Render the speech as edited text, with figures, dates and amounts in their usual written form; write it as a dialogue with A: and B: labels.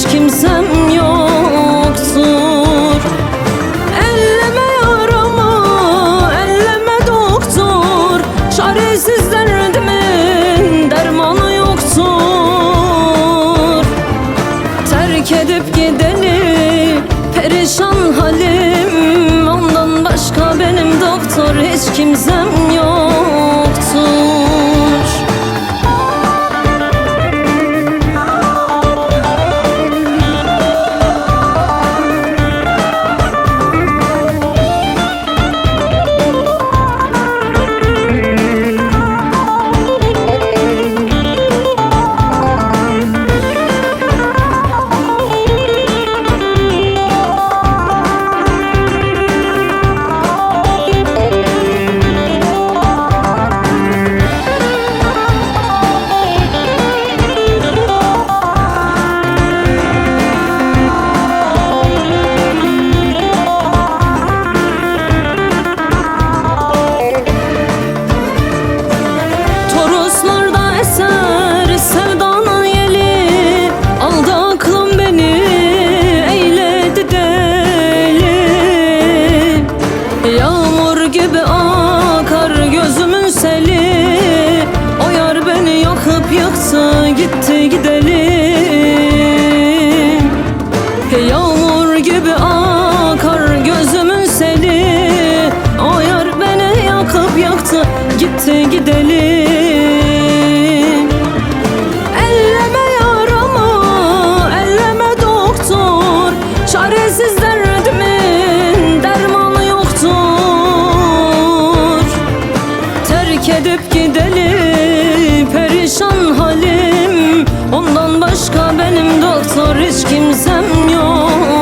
A: hiç kimsem yoktur. Elleme yaramı, elleme doktor, çaresiz derdimin dermanı yoktur. Terk edip gideni perişan halim, ondan başka benim doktor hiç kimsem yoktur. Gibi akar gözümün seli, o yar beni yakıp yıktı gitti gidelim. Yağmur gibi akar gözümün seli, o yar beni yakıp yaktı gitti gidelim. Elleme yaramı, elleme doktor, çaresiz derdimin dermanı yoktur. Terk edip gideli perişan halim, ondan başka benim doktor hiç kimsem yok.